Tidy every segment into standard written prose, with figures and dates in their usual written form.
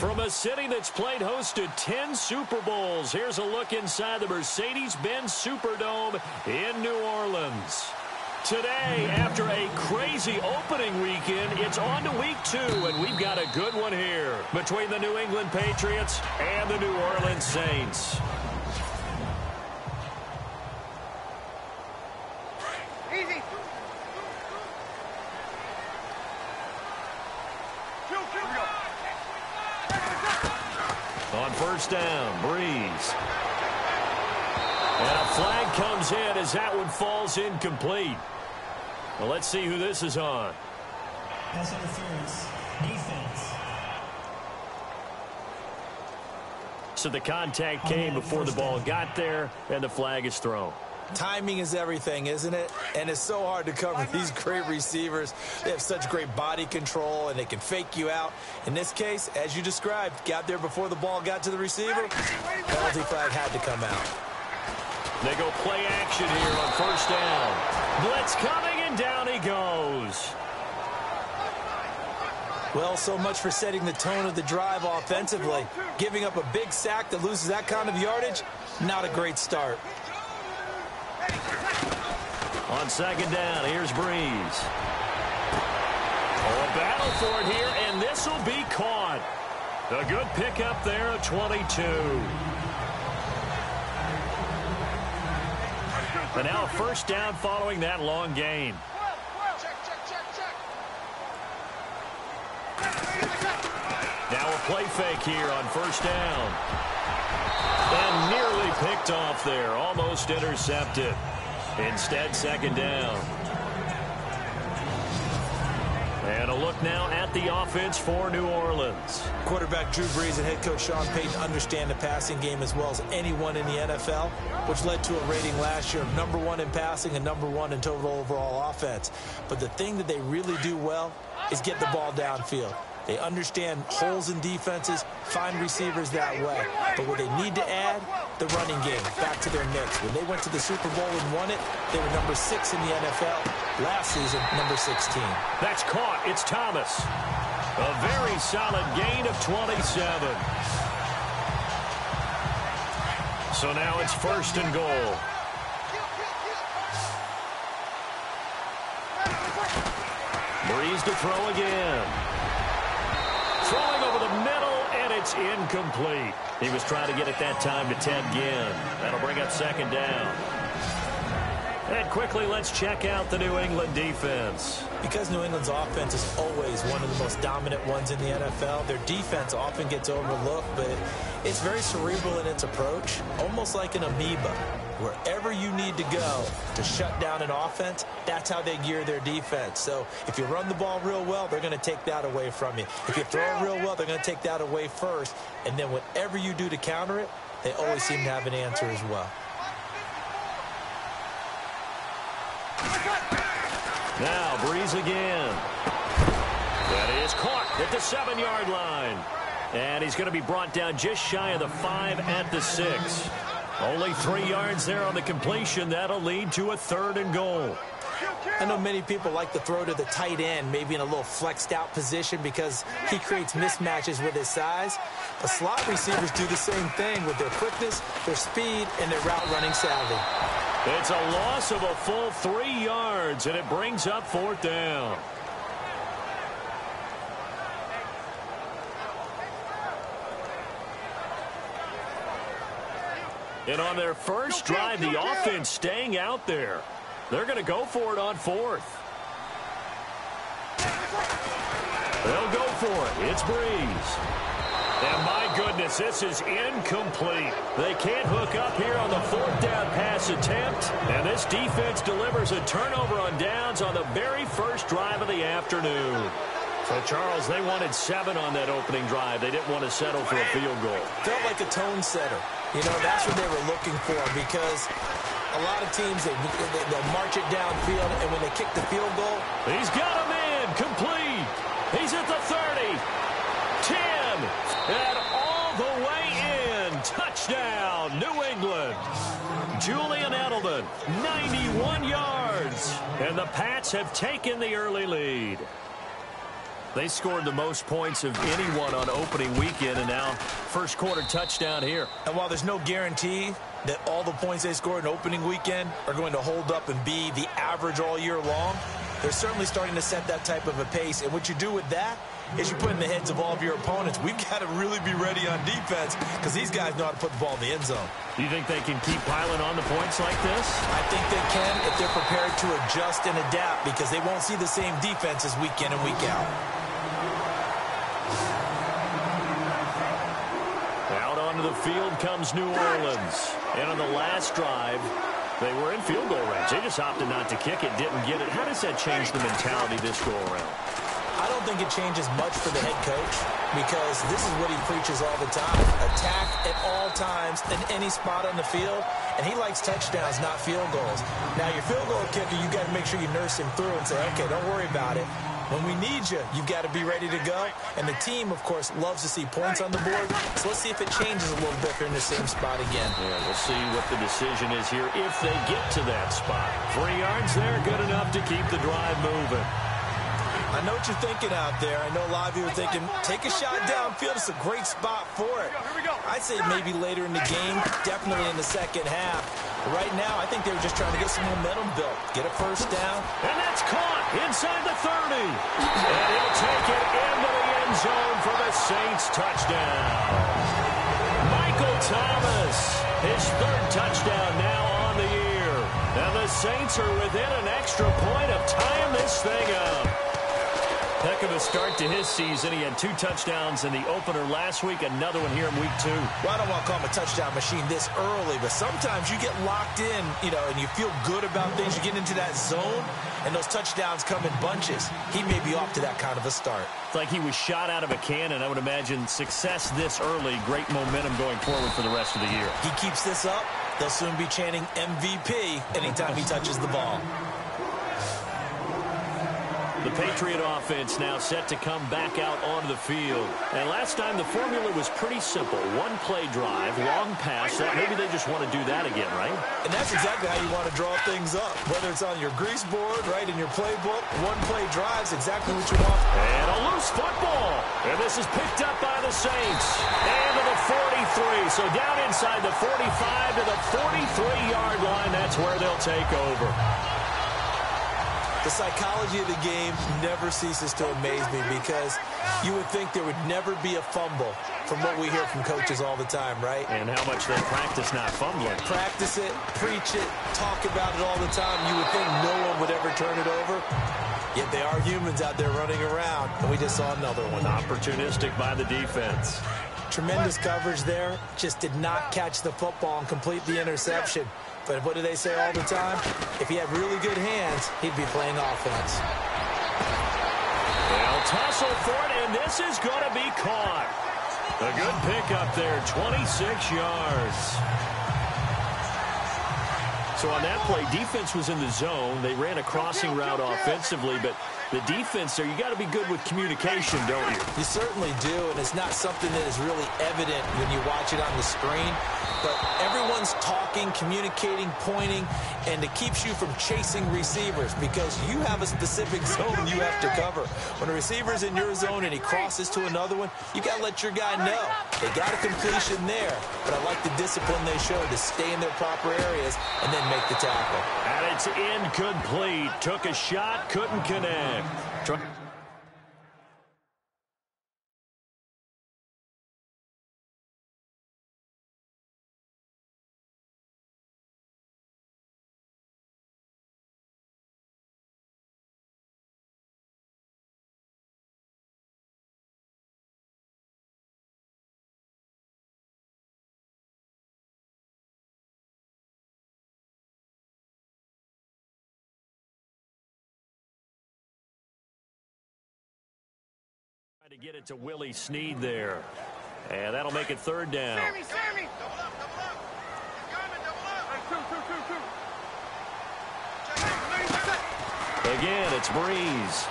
From a city that's played host to 10 Super Bowls, here's a look inside the Mercedes-Benz Superdome in New Orleans. Today, after a crazy opening weekend, it's on to week 2, and we've got a good one here between the New England Patriots and the New Orleans Saints. Easy. On first down, Breeze. And a flag comes in as that one falls incomplete. Well, let's see who this is on. Pass interference, defense. So the contact came before the ball got there, and the flag is thrown. Timing is everything, isn't it? And it's so hard to cover these great receivers. They have such great body control, and they can fake you out. In this case, as you described, got there before the ball got to the receiver. Penalty flag had to come out. They go play action here on first down. Blitz coming, and down he goes. Well, so much for setting the tone of the drive offensively. Giving up a big sack that loses that kind of yardage, not a great start. On second down, here's Breeze. Oh, a battle for it here, and this will be caught. A good pickup there of 22. And now a first down following that long gain. Now a play fake here on first down. And nearly picked off there, almost intercepted. Instead, second down. And a look now at the offense for New Orleans. Quarterback Drew Brees and head coach Sean Payton understand the passing game as well as anyone in the NFL, which led to a rating last year of #1 in passing and #1 in total overall offense. But the thing that they really do well is get the ball downfield. They understand holes in defenses, find receivers that way. But what they need to add, the running game, back to their mix. When they went to the Super Bowl and won it, they were #6 in the NFL. Last season, #16. That's caught. It's Thomas. A very solid gain of 27. So now it's first and goal. Breeze to throw again. Throwing over the middle, and it's incomplete. He was trying to get it that time to Ted Ginn. That'll bring up second down. And quickly, let's check out the New England defense. Because New England's offense is always one of the most dominant ones in the NFL, their defense often gets overlooked, but it's very cerebral in its approach, almost like an amoeba. Wherever you need to go to shut down an offense, that's how they gear their defense. So if you run the ball real well, they're going to take that away from you. If you throw it real well, they're going to take that away first. And then whatever you do to counter it, they always seem to have an answer as well. Now Breeze again. That is caught at the 7-yard line. And he's going to be brought down just shy of the 5 at the 6. Only 3 yards there on the completion. That'll lead to a 3rd and goal. I know many people like to throw to the tight end, maybe in a little flexed out position because he creates mismatches with his size. But slot receivers do the same thing with their quickness, their speed, and their route running savvy. It's a loss of a full 3 yards, and it brings up 4th down. And on their first drive, the offense staying out there. They're going to go for it on 4th. They'll go for it. It's Breeze. And my goodness, this is incomplete. They can't hook up here on the 4th down pass attempt. And this defense delivers a turnover on downs on the very first drive of the afternoon. So, Charles, they wanted 7 on that opening drive. They didn't want to settle for a field goal. Felt like a tone setter. You know, that's what they were looking for because a lot of teams, they'll march it downfield, and when they kick the field goal. He's got him in. Complete. He's at the 30. 10. And all the way in. Touchdown, New England. Julian Edelman, 91 yards. And the Pats have taken the early lead. They scored the most points of anyone on opening weekend, and now first quarter touchdown here. And while there's no guarantee that all the points they scored in opening weekend are going to hold up and be the average all year long, they're certainly starting to set that type of a pace. And what you do with that is you put in the heads of all of your opponents, we've got to really be ready on defense because these guys know how to put the ball in the end zone. Do you think they can keep piling on the points like this? I think they can if they're prepared to adjust and adapt because they won't see the same defenses week in and week out. Out onto the field comes New Orleans. And on the last drive, they were in field goal range. They just opted not to kick it, didn't get it. How does that change the mentality this go around? I don't think it changes much for the head coach because this is what he preaches all the time. Attack at all times in any spot on the field, and he likes touchdowns, not field goals. Now, your field goal kicker, you got to make sure you nurse him through and say, okay, don't worry about it. When we need you, you've got to be ready to go. And the team, of course, loves to see points on the board. So let's see if it changes a little bit if they're in the same spot again. Yeah, we'll see what the decision is here if they get to that spot. 3 yards there, good enough to keep the drive moving. I know what you're thinking out there. I know a lot of you are thinking, take a shot downfield. It's a great spot for it. I'd say maybe later in the game, definitely in the second half. But right now, I think they were just trying to get some momentum built, get a first down. And that's caught inside the 30. And he'll take it into the end zone for the Saints touchdown. Michael Thomas, his 3rd touchdown now on the year. And the Saints are within an extra point of tying this thing up. Heck of a start to his season. He had 2 touchdowns in the opener last week, another one here in week 2. Well, I don't want to call him a touchdown machine this early, but sometimes you get locked in, and you feel good about things. You get into that zone, and those touchdowns come in bunches. He may be off to that kind of a start. It's like he was shot out of a cannon. I would imagine success this early, great momentum going forward for the rest of the year. He keeps this up, they'll soon be chanting MVP anytime he touches the ball. The Patriot offense now set to come back out onto the field. And last time the formula was pretty simple. 1-play drive, long pass. Maybe they just want to do that again, right? And that's exactly how you want to draw things up. Whether it's on your grease board, right, in your playbook, 1-play drive's exactly what you want. And a loose football. And this is picked up by the Saints. And to the 43. So down inside the 45 to the 43-yard line. That's where they'll take over. The psychology of the game never ceases to amaze me because you would think there would never be a fumble from what we hear from coaches all the time, right? And how much they practice not fumbling. Practice it, preach it, talk about it all the time. You would think no one would ever turn it over. Yet they are humans out there running around, and we just saw another one. Opportunistic by the defense. Tremendous coverage there. Just did not catch the football and complete the interception. But what do they say all the time? If he had really good hands, he'd be playing offense. They'll tussle for it, and this is going to be caught. A good pickup there, 26 yards. So on that play, defense was in the zone. They ran a crossing route offensively, but the defense there, you got to be good with communication, don't you? You certainly do, and it's not something that is really evident when you watch it on the screen. But everyone's talking, communicating, pointing, and it keeps you from chasing receivers because you have a specific zone you have to cover. When a receiver's in your zone and he crosses to another one, you got to let your guy know. They got a completion there, but I like the discipline they showed to stay in their proper areas and then make the tackle. And it's incomplete. Took a shot, couldn't connect. To get it to Willie Snead there. And that'll make it 3rd down. Sammy. Again, it's Breeze.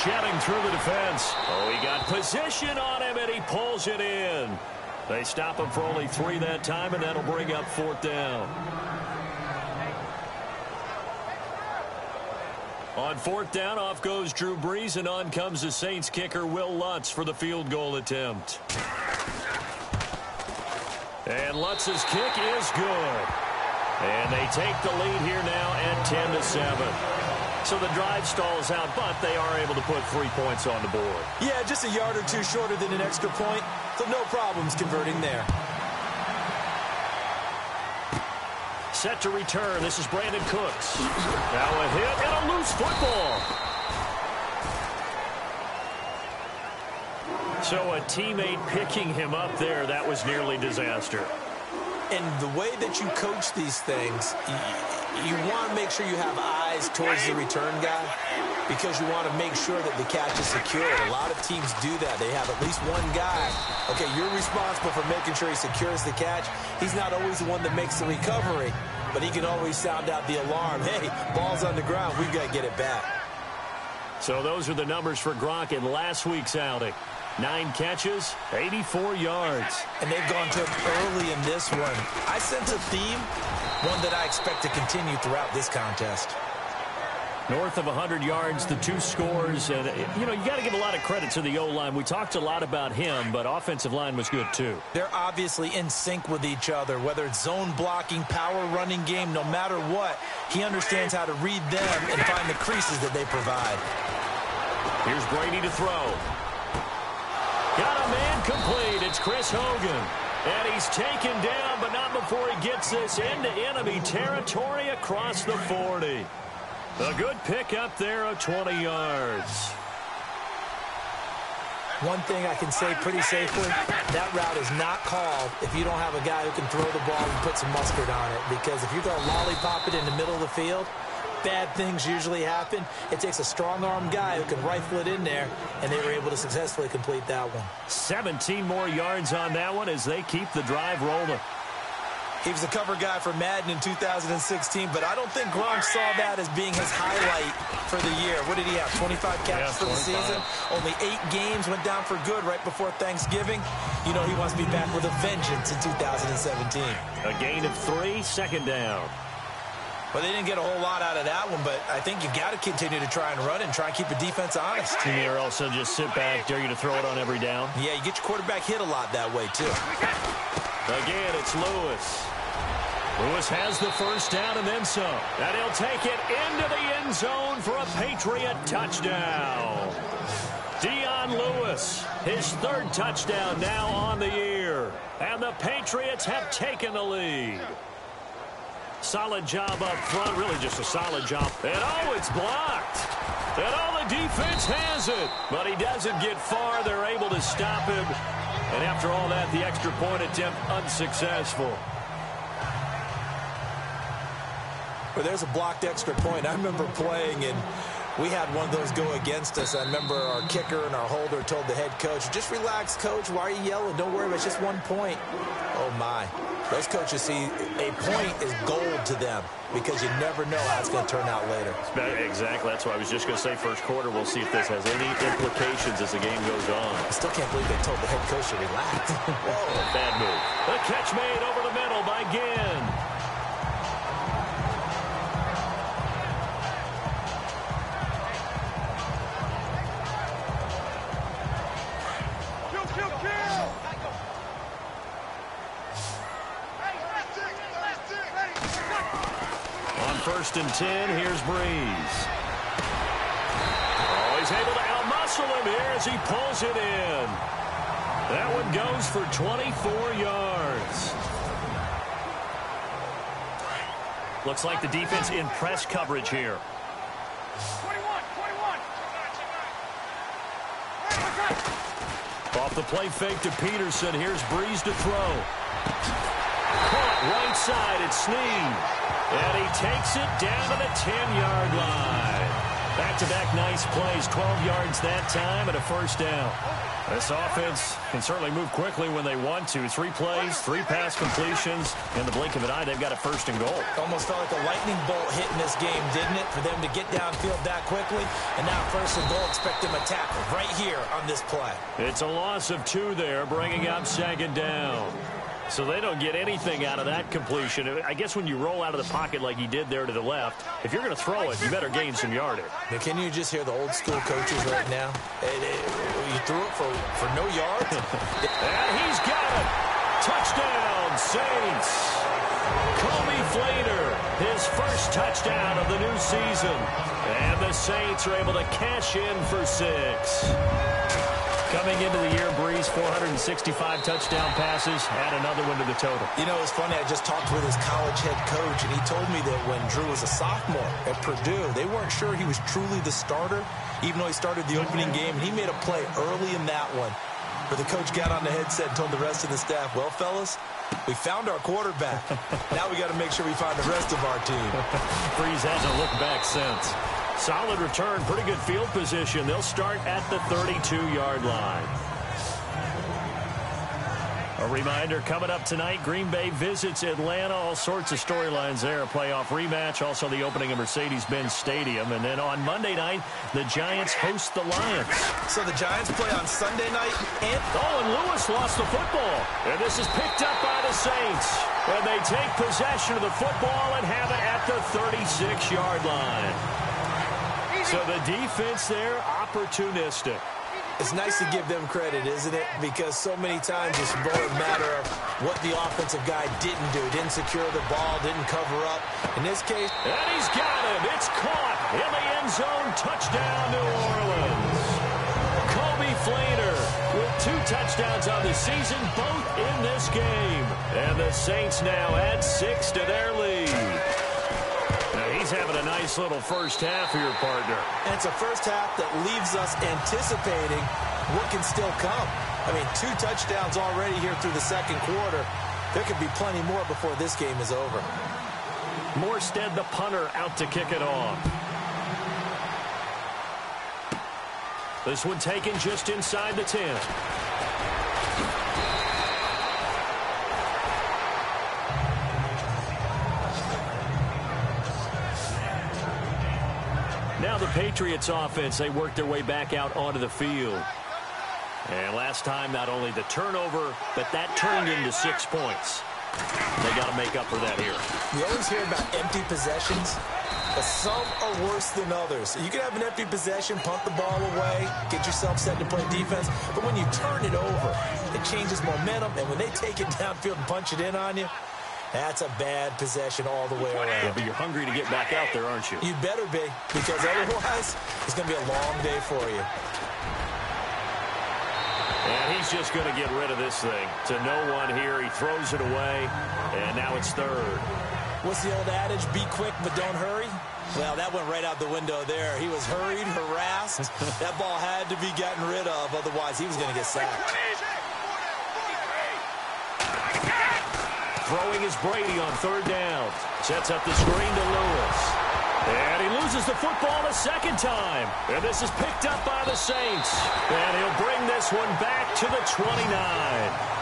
Shedding through the defense. Oh, he got position on him, and he pulls it in. They stop him for only 3 that time, and that'll bring up 4th down. On fourth down, off goes Drew Brees, and on comes the Saints kicker, Will Lutz, for the field goal attempt. And Lutz's kick is good. And they take the lead here now at 10-7. So the drive stalls out, but they are able to put 3 points on the board. Yeah, just a yard or two shorter than an extra point, so no problems converting there. Set to return. This is Brandon Cooks. Now a hit and a loose football. So a teammate picking him up there, that was nearly disaster. And the way that you coach these things, you want to make sure you have eyes towards the return guy because you want to make sure that the catch is secured. A lot of teams do that. They have at least one guy. Okay, you're responsible for making sure he secures the catch. He's not always the one that makes the recovery, but he can always sound out the alarm. Hey, ball's on the ground. We've got to get it back. So those are the numbers for Gronk in last week's outing. 9 catches, 84 yards. And they've gone to him early in this one. I sense a theme, one that I expect to continue throughout this contest. North of 100 yards, the 2 scores. And, you know, you got to give a lot of credit to the O-line. We talked a lot about him, but offensive line was good, too. They're obviously in sync with each other, whether it's zone blocking, power running game, no matter what. He understands how to read them and find the creases that they provide. Here's Brady to throw. Got a man complete. It's Chris Hogan. And he's taken down, but not before he gets this into enemy territory across the 40. A good pickup there of 20 yards. One thing I can say pretty safely, that route is not called if you don't have a guy who can throw the ball and put some mustard on it. Because if you're going to lollipop it in the middle of the field, bad things usually happen. It takes a strong-arm guy who can rifle it in there, and they were able to successfully complete that one. 17 more yards on that one as they keep the drive rolling. He was a cover guy for Madden in 2016, but I don't think Gronk saw that as being his highlight for the year. What did he have, 25 catches for the season? Only 8 games, went down for good right before Thanksgiving. You know he wants to be back with a vengeance in 2017. A gain of 3, second down. Well, they didn't get a whole lot out of that one, but I think you got to continue to try and run and try and keep the defense honest. Or also just sit back, dare you to throw it on every down. Yeah, you get your quarterback hit a lot that way, too. Again, it's Lewis. Lewis has the first down and then some. And he'll take it into the end zone for a Patriot touchdown. Dion Lewis, his 3rd touchdown now on the year. And the Patriots have taken the lead. Solid job up front, really just a solid job. And oh, it's blocked. And oh, the defense has it. But he doesn't get far. They're able to stop him. And after all that, the extra point attempt unsuccessful. Well, there's a blocked extra point. I remember playing, and we had one of those go against us. I remember our kicker and our holder told the head coach, just relax, coach. Why are you yelling? Don't worry, it's just 1 point. Oh, my. Those coaches see a point is gold to them because you never know how it's going to turn out later. Exactly. That's why I was just going to say first quarter. We'll see if this has any implications as the game goes on. I still can't believe they told the head coach to relax. Whoa, bad move. The catch made over the middle by Ginn. First and 10, here's Brees. Oh, he's able to outmuscle him here as he pulls it in. That one goes for 24 yards. Looks like the defense in press coverage here. 21. Off the play fake to Peterson. Here's Brees to throw. Caught right side, it's Snead. And he takes it down to the 10-yard line. Back-to-back nice plays, 12 yards that time and a first down. This offense can certainly move quickly when they want to. 3 plays, 3 pass completions. In the blink of an eye, they've got a first and goal. Almost felt like a lightning bolt hit in this game, didn't it? For them to get downfield that quickly. And now first and goal, expect them to tackle right here on this play. It's a loss of 2 there, bringing up second down. So they don't get anything out of that completion. I guess when you roll out of the pocket like he did there to the left, if you're going to throw it, you better gain some yardage. Now, can you just hear the old school coaches right now? You threw it for no yards? And he's got it. Touchdown, Saints. Kobe Flater, his first touchdown of the new season. And the Saints are able to cash in for 6. Coming into the year, Breeze, 465 touchdown passes, add another one to the total. You know, it's funny, I just talked with his college head coach, and he told me that when Drew was a sophomore at Purdue, they weren't sure he was truly the starter, even though he started the opening game, and he made a play early in that one. But the coach got on the headset and told the rest of the staff, well, fellas, we found our quarterback. Now we got to make sure we find the rest of our team. Breeze hasn't looked back since. Solid return, pretty good field position. They'll start at the 32-yard line. A reminder, coming up tonight, Green Bay visits Atlanta. All sorts of storylines there. A playoff rematch, also the opening of Mercedes-Benz Stadium. And then on Monday night, the Giants host the Lions. So the Giants play on Sunday night. And Lewis lost the football. And this is picked up by the Saints. And they take possession of the football and have it at the 36-yard line. So the defense there, opportunistic. It's nice to give them credit, isn't it? Because so many times it's more a matter of what the offensive guy didn't do. Didn't secure the ball, didn't cover up. In this case... And he's got him. It's caught in the end zone. Touchdown, New Orleans. Kobe Flater with 2 touchdowns on the season, both in this game. And the Saints now add 6 to their lead. He's having a nice little first half here, partner. And it's a first half that leaves us anticipating what can still come. I mean, 2 touchdowns already here through the second quarter. There could be plenty more before this game is over. Morstead, the punter, out to kick it off. This one taken just inside the 10. Now the Patriots offense, they work their way back out onto the field. And last time, not only the turnover, but that turned into 6 points. They got to make up for that here. You always hear about empty possessions, but some are worse than others. You can have an empty possession, punt the ball away, get yourself set to play defense, but when you turn it over, it changes momentum, and when they take it downfield and punch it in on you, that's a bad possession all the way around. Yeah, but you're hungry to get back out there, aren't you? You better be, because otherwise, it's going to be a long day for you. And he's just going to get rid of this thing. To no one here, he throws it away, and now it's third. What's the old adage, be quick but don't hurry? Well, that went right out the window there. He was hurried, harassed. That ball had to be gotten rid of, otherwise he was going to get sacked. Throwing is Brady on third down. Sets up the screen to Lewis. And he loses the football a second time. And this is picked up by the Saints. And he'll bring this one back to the 29.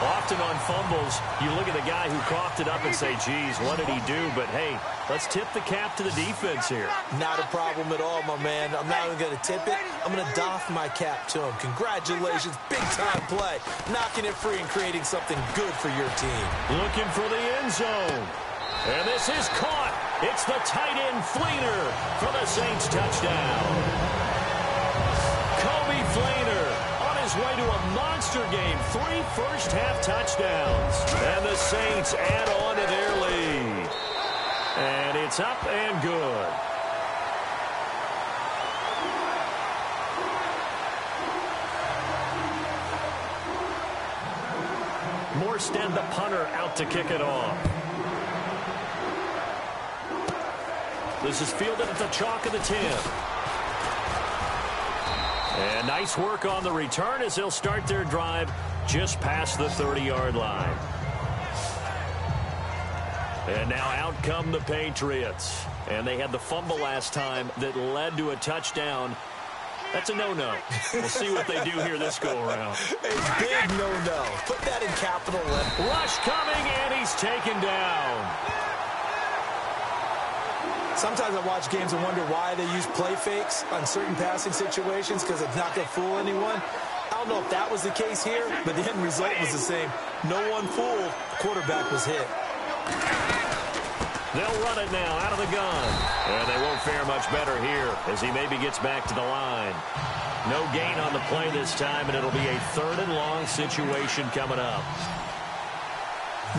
Often on fumbles, you look at the guy who coughed it up and say, geez, what did he do? But, hey, let's tip the cap to the defense here. Not a problem at all, my man. I'm not even going to tip it. I'm going to doff my cap to him. Congratulations. Big-time play. Knocking it free and creating something good for your team. Looking for the end zone. And this is caught. It's the tight end Fleener for the Saints touchdown. Kobe Fleener on his way to a monster game. 3 first-half touchdowns. And the Saints add on to their lead. And it's up and good. Morstead, the punter, out to kick it off. This is fielded at the chalk of the 10. And nice work on the return as they'll start their drive just past the 30-yard line. And now out come the Patriots. And they had the fumble last time that led to a touchdown. That's a no-no. We'll see what they do here this go-around. A big no-no. Put that in capital letters. Rush coming, and he's taken down. Sometimes I watch games and wonder why they use play fakes on certain passing situations, because it's not going to fool anyone. I don't know if that was the case here, but the end result was the same. No one fooled. The quarterback was hit. They'll run it now out of the gun. And they won't fare much better here as he maybe gets back to the line. No gain on the play this time, and it'll be a 3rd and long situation coming up.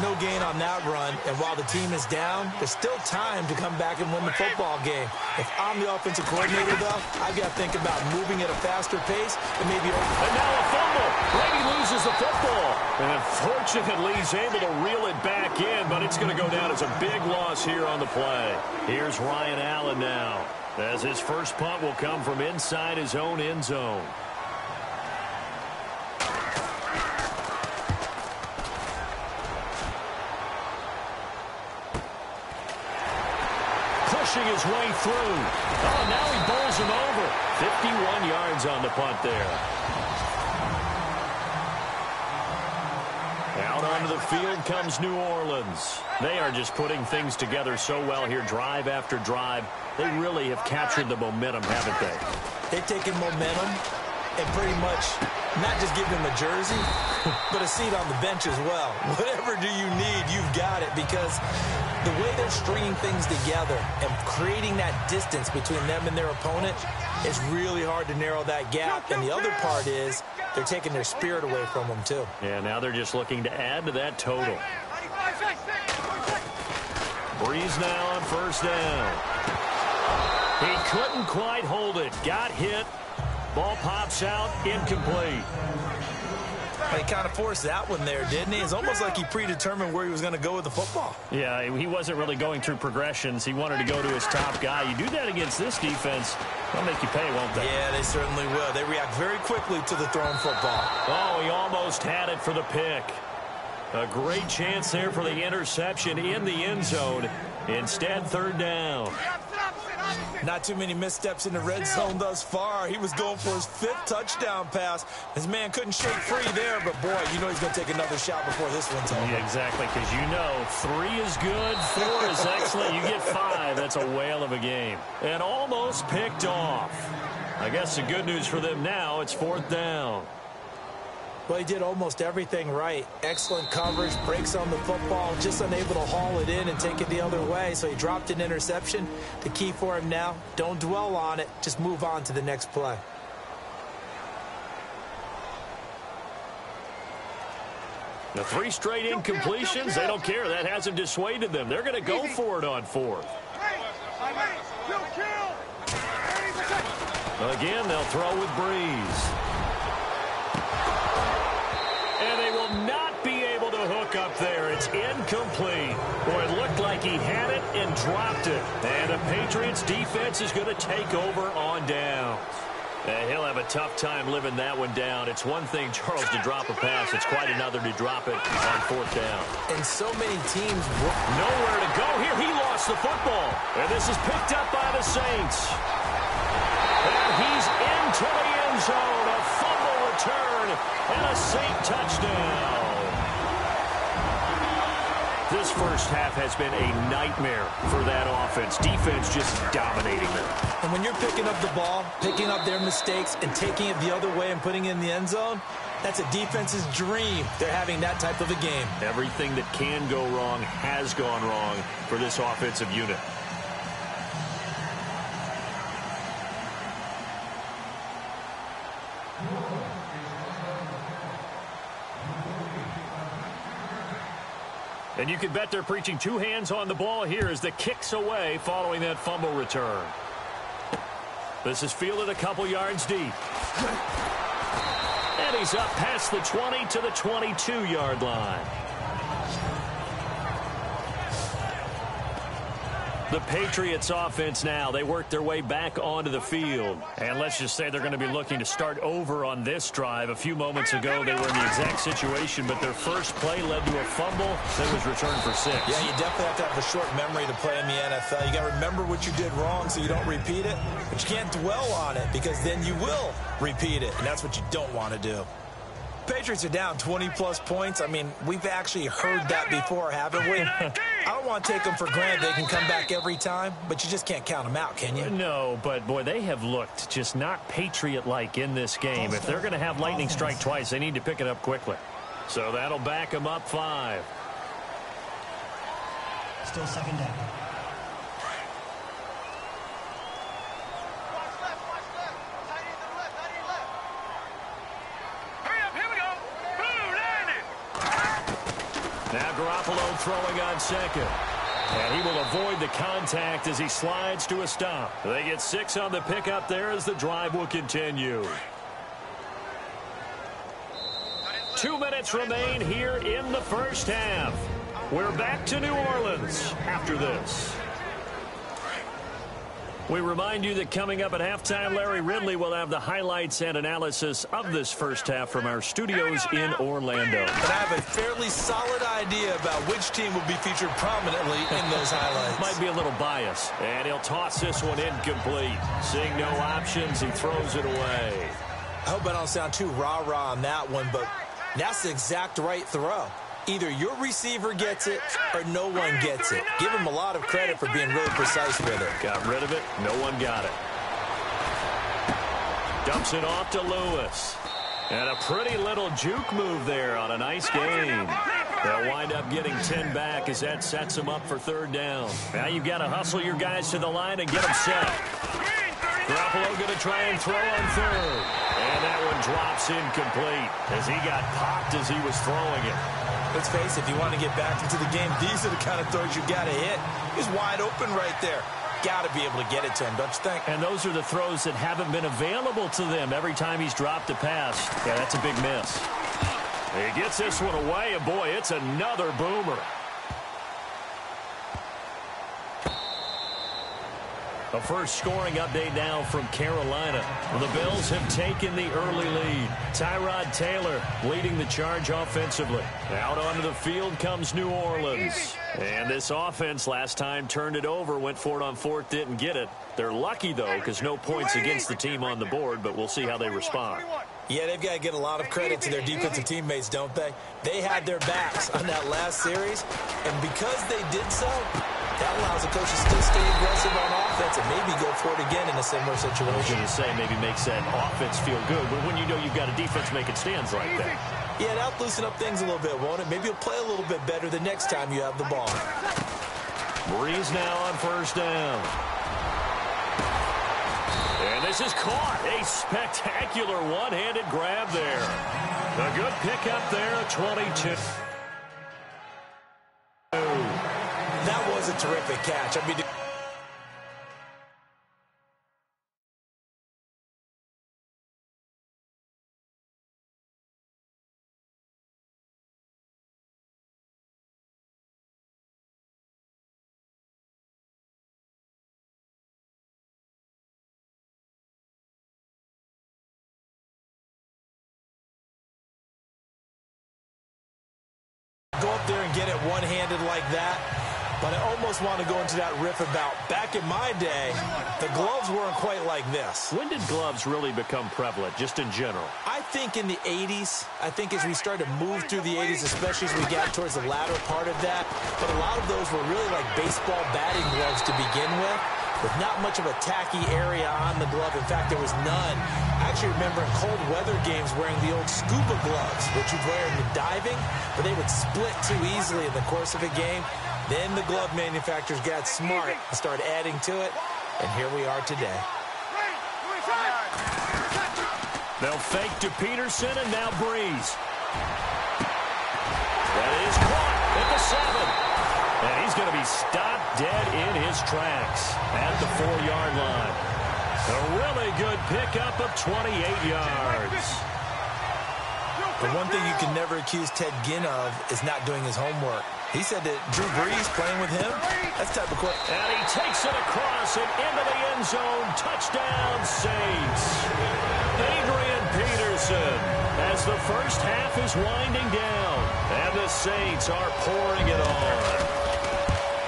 No gain on that run, and while the team is down, there's still time to come back and win the football game. If I'm the offensive coordinator, though, I've got to think about moving at a faster pace and maybe... And now a fumble. Brady loses the football. And fortunately, he's able to reel it back in, but it's going to go down as a big loss here on the play. Here's Ryan Allen now, as his first punt will come from inside his own end zone. Pushing his way through. Oh, now he bowls him over. 51 yards on the punt there. Out onto the field comes New Orleans. They are just putting things together so well here, drive after drive. They really have captured the momentum, haven't they? They've taken momentum and pretty much not just give him a jersey, but a seat on the bench as well. Whatever do you need, you've got it, because the way they're stringing things together and creating that distance between them and their opponent, it's really hard to narrow that gap. And the other part is they're taking their spirit away from them, too. Yeah, now they're just looking to add to that total. Breeze now on first down. He couldn't quite hold it. Got hit. Ball pops out, incomplete. He kind of forced that one there, didn't he? It's almost like he predetermined where he was going to go with the football. Yeah, he wasn't really going through progressions. He wanted to go to his top guy. You do that against this defense, they'll make you pay, won't they? Yeah, they certainly will. They react very quickly to the thrown football. Oh, he almost had it for the pick. A great chance there for the interception in the end zone. Instead, 3rd down. Not too many missteps in the red zone thus far. He was going for his 5th touchdown pass. His man couldn't shake free there, but boy, you know he's going to take another shot before this one's over. Yeah, exactly, because you know 3 is good, 4 is excellent. You get 5. That's a whale of a game. And almost picked off. I guess the good news for them now, it's 4th down. Well, he did almost everything right. Excellent coverage, breaks on the football, just unable to haul it in and take it the other way. So he dropped an interception. The key for him now, don't dwell on it. Just move on to the next play. The 3 straight incompletions, they don't care. That hasn't dissuaded them. They're going to go for it on 4th. Again, they'll throw with Breeze. And they will not be able to hook up there. It's incomplete. Boy, it looked like he had it and dropped it. And the Patriots defense is going to take over on downs. He'll have a tough time living that one down. It's one thing, Charles, to drop a pass. It's quite another to drop it on 4th down. And so many teams... Nowhere to go here. He lost the football. And this is picked up by the Saints. And he's into the end zone. A fumble return and a Saint touchdown. This first half has been a nightmare for that offense. Defense just dominating them. And when you're picking up the ball, picking up their mistakes, and taking it the other way and putting it in the end zone, that's a defense's dream. They're having that type of a game. Everything that can go wrong has gone wrong for this offensive unit. And you can bet they're preaching 2 hands on the ball here as the kick's away following that fumble return. This is fielded a couple yards deep. And he's up past the 20 to the 22-yard line. The Patriots offense now, they work their way back onto the field. And let's just say they're going to be looking to start over on this drive. A few moments ago, they were in the exact situation, but their first play led to a fumble that was returned for 6. Yeah, you definitely have to have a short memory to play in the NFL. You got to remember what you did wrong so you don't repeat it, but you can't dwell on it because then you will repeat it, and that's what you don't want to do. Patriots are down 20-plus points. I mean, we've actually heard that before, haven't we? I don't want to take them for granted they can come back every time, but you just can't count them out, can you? No, but, boy, they have looked just not Patriot-like in this game. If they're going to have lightning strike twice, they need to pick it up quickly. So that'll back them up 5. Still second down. Now Garoppolo throwing on second. And he will avoid the contact as he slides to a stop. They get 6 on the pickup there as the drive will continue. 2 minutes remain here in the first half. We're back to New Orleans after this. We remind you that coming up at halftime, Larry Ridley will have the highlights and analysis of this first half from our studios in Orlando. And I have a fairly solid idea about which team will be featured prominently in those highlights. Might be a little bias. And he'll toss this one incomplete. Seeing no options, he throws it away. I hope I don't sound too rah-rah on that one, but that's the exact right throw. Either your receiver gets it or no one gets it. Give him a lot of credit for being really precise with it. Got rid of it. No one got it. Dumps it off to Lewis. And a pretty little juke move there on a nice game. They'll wind up getting 10 back as that sets them up for 3rd down. Now you've got to hustle your guys to the line and get them set. Garoppolo going to try and throw on 3rd. And that one drops incomplete as he got popped as he was throwing it. Let's face it, if you want to get back into the game, these are the kind of throws you got to hit. He's wide open right there. Got to be able to get it to him, don't you think? And those are the throws that haven't been available to them every time he's dropped a pass. Yeah, that's a big miss. He gets this one away, and boy, it's another boomer. A first scoring update now from Carolina. The Bills have taken the early lead. Tyrod Taylor leading the charge offensively. Out onto the field comes New Orleans. And this offense last time turned it over, went for it on 4th, didn't get it. They're lucky, though, because no points against the team on the board, but we'll see how they respond. Yeah, they've got to get a lot of credit to their defensive teammates, don't they? They had their backs on that last series, and because they did so, that allows the coach to still stay aggressive on offense and maybe go for it again in a similar situation. I was going to say maybe makes that offense feel good, but when you know you've got a defense making stands like that. Yeah, that'll loosen up things a little bit, won't it? Maybe you'll play a little bit better the next time you have the ball. Breeze now on 1st down. And this is caught. A spectacular one-handed grab there. A good pickup there, 22. That was a terrific catch. I mean, go up there and get it one-handed like that. But I almost want to go into that riff about back in my day, the gloves weren't quite like this. When did gloves really become prevalent, just in general? I think in the 80s. I think as we started to move through the 80s, especially as we got towards the latter part of that. But a lot of those were really like baseball batting gloves to begin with not much of a tacky area on the glove. In fact, there was none. I actually remember in cold weather games wearing the old scuba gloves, which you'd wear in the diving, but they would split too easily in the course of a game. Then the glove manufacturers got smart and started adding to it, and here we are today. They'll fake to Peterson, and now Breeze. That is caught at the 7. And he's going to be stopped dead in his tracks at the 4-yard line. A really good pickup of 28 yards. The one thing you can never accuse Ted Ginn of is not doing his homework. He said that Drew Brees playing with him, that's the type of quick. And he takes it across and into the end zone. Touchdown, Saints. Adrian Peterson as the first half is winding down. And the Saints are pouring it on.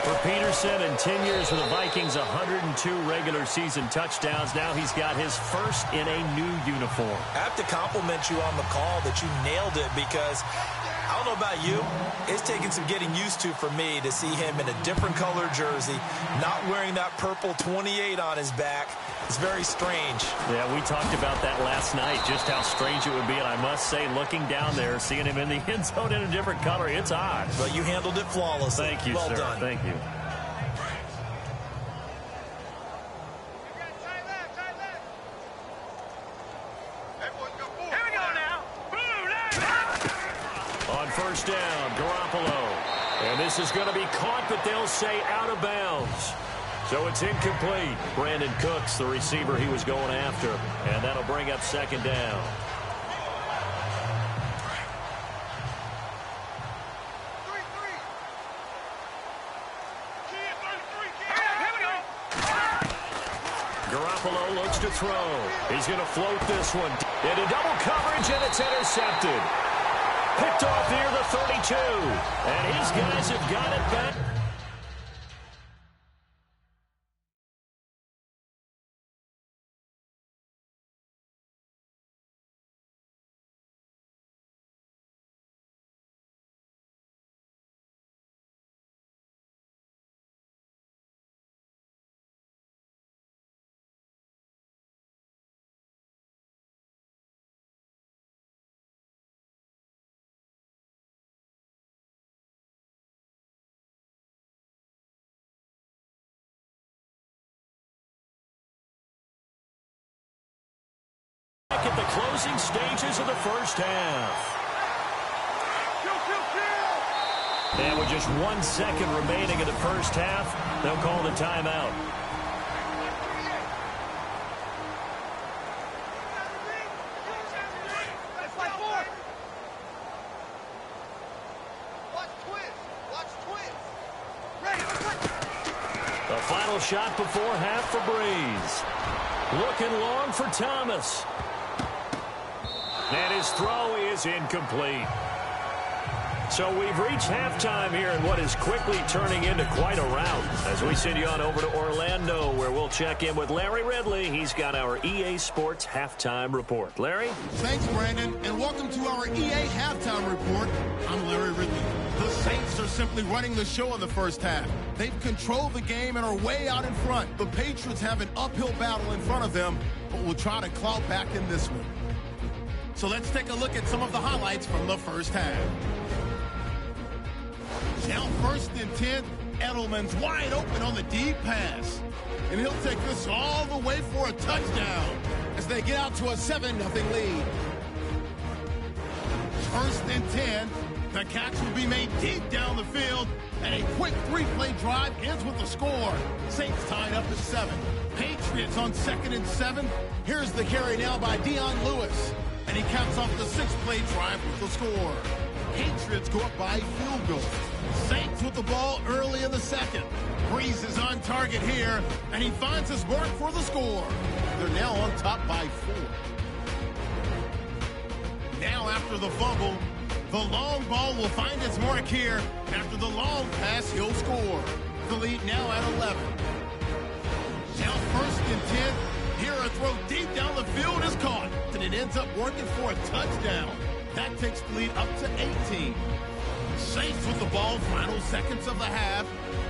For Peterson, in 10 years with the Vikings, 102 regular season touchdowns. Now he's got his first in a new uniform. I have to compliment you on the call that you nailed it, because I don't know about you, it's taken some getting used to for me to see him in a different color jersey, not wearing that purple 28 on his back. It's very strange. Yeah, we talked about that last night, just how strange it would be. And I must say, looking down there, seeing him in the end zone in a different color, it's odd. But you handled it flawlessly. Thank you, well sir. done. Thank you. On first down, Garoppolo. And this is going to be caught, but they'll say out of bounds. So it's incomplete. Brandon Cooks, the receiver he was going after. And that'll bring up second down. Garoppolo looks to throw. He's going to float this one into double coverage, and it's intercepted. Picked off near the 32. And his guys have got it back. At the closing stages of the first half. And with just 1 second remaining in the first half, they'll call the timeout. The final shot before half for Breeze. Looking long for Thomas. And his throw is incomplete. So we've reached halftime here in what is quickly turning into quite a rout. As we send you on over to Orlando, where we'll check in with Larry Ridley. He's got our EA Sports Halftime Report. Larry? Thanks, Brandon, and welcome to our EA Halftime Report. I'm Larry Ridley. The Saints are simply running the show in the first half. They've controlled the game and are way out in front. The Patriots have an uphill battle in front of them, but will try to claw back in this one. So let's take a look at some of the highlights from the first half. Now first and 10, Edelman's wide open on the deep pass. And he'll take this all the way for a touchdown as they get out to a 7-0 lead. First and 10, the catch will be made deep down the field, and a quick 3-play drive ends with the score. Saints tied up at 7. Patriots on 2nd and 7. Here's the carry now by Dion Lewis. And he caps off the 6-play drive with the score. Patriots go up by a field goal. Saints with the ball early in the second. Breeze is on target here, and he finds his mark for the score. They're now on top by 4. Now after the fumble, the long ball will find its mark here. After the long pass, he'll score. The lead now at 11. Now first and 10. Here a throw deep down the field is caught, and it ends up working for a touchdown. That takes the lead up to 18. Saints with the ball, final seconds of the half.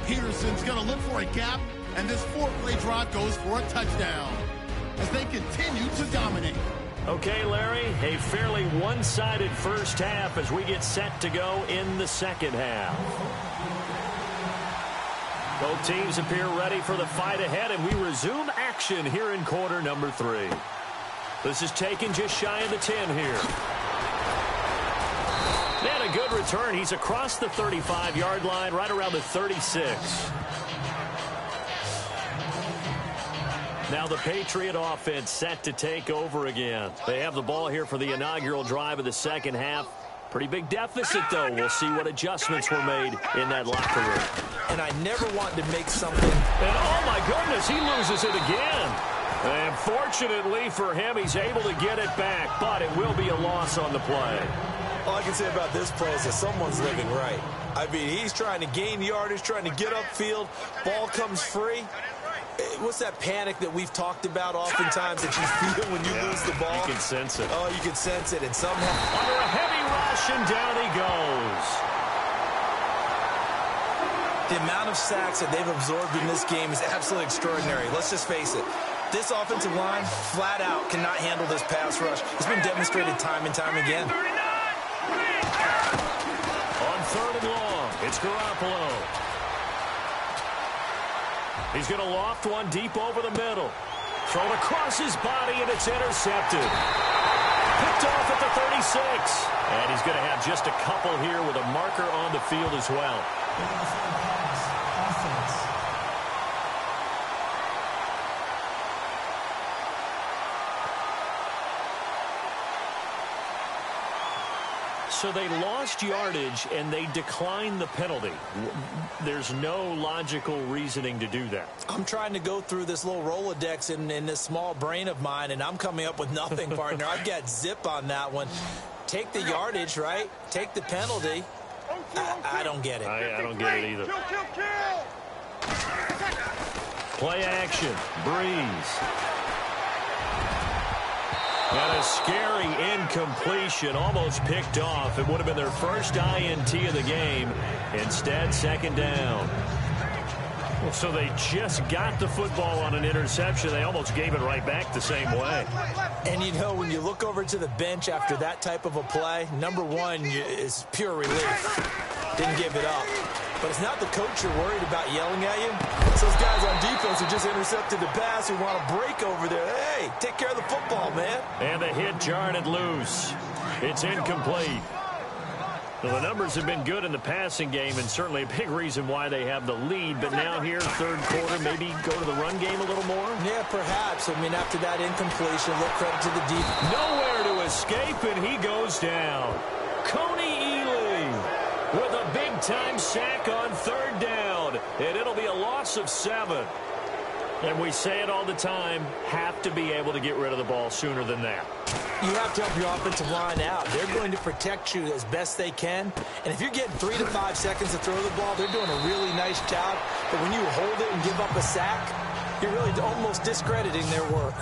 Peterson's going to look for a gap, and this 4-play drive goes for a touchdown as they continue to dominate. Okay, Larry, a fairly one-sided first half as we get set to go in the second half. Both teams appear ready for the fight ahead, and we resume action here in quarter number 3. This is taken just shy of the 10 here. And a good return. He's across the 35-yard line, right around the 36. Now the Patriot offense set to take over again. They have the ball here for the inaugural drive of the second half. Pretty big deficit, though. We'll see what adjustments were made in that locker room. And I never want to make something. And oh, my goodness, he loses it again. And fortunately for him, he's able to get it back, but it will be a loss on the play. All I can say about this play is that someone's living right. I mean, he's trying to gain yardage, trying to get upfield. Ball comes free. What's that panic that we've talked about oftentimes that you feel when you lose the ball? You can sense it. Oh, you can sense it. And somehow... Under a heavy rush, and down he goes. The amount of sacks that they've absorbed in this game is absolutely extraordinary. Let's just face it. This offensive line, flat out, cannot handle this pass rush. It's been demonstrated time and time again. On 3rd and long, it's Garoppolo. He's going to loft one deep over the middle. Thrown across his body, and it's intercepted. Picked off at the 36. And he's going to have just a couple here with a marker on the field as well. So they lost yardage, and they declined the penalty. There's no logical reasoning to do that. I'm trying to go through this little Rolodex in this small brain of mine, and I'm coming up with nothing, partner. I've got zip on that one. Take the yardage, right? Take the penalty. I don't get it. I don't get it either. Play action. Breeze. And a scary incompletion, almost picked off. It would have been their first INT of the game. Instead, 2nd down. So they just got the football on an interception. They almost gave it right back the same way. And, you know, when you look over to the bench after that type of a play, number one is pure relief. Didn't give it up. But it's not the coach you're worried about yelling at you. It's those guys on defense who just intercepted the pass who want to break over there. Hey, take care of the football, man. And the hit jarred it loose. It's incomplete. Well, the numbers have been good in the passing game, and certainly a big reason why they have the lead. But now here, 3rd quarter, maybe go to the run game a little more? Yeah, perhaps. I mean, after that incompletion, a little credit to the defense. Nowhere to escape, and he goes down. Coney Ely with a big-time sack on 3rd down, and it'll be a loss of 7. And we say it all the time, have to be able to get rid of the ball sooner than that. You have to help your offensive line out. They're going to protect you as best they can. And if you're getting 3 to 5 seconds to throw the ball, they're doing a really nice job. But when you hold it and give up a sack, you're really almost discrediting their work.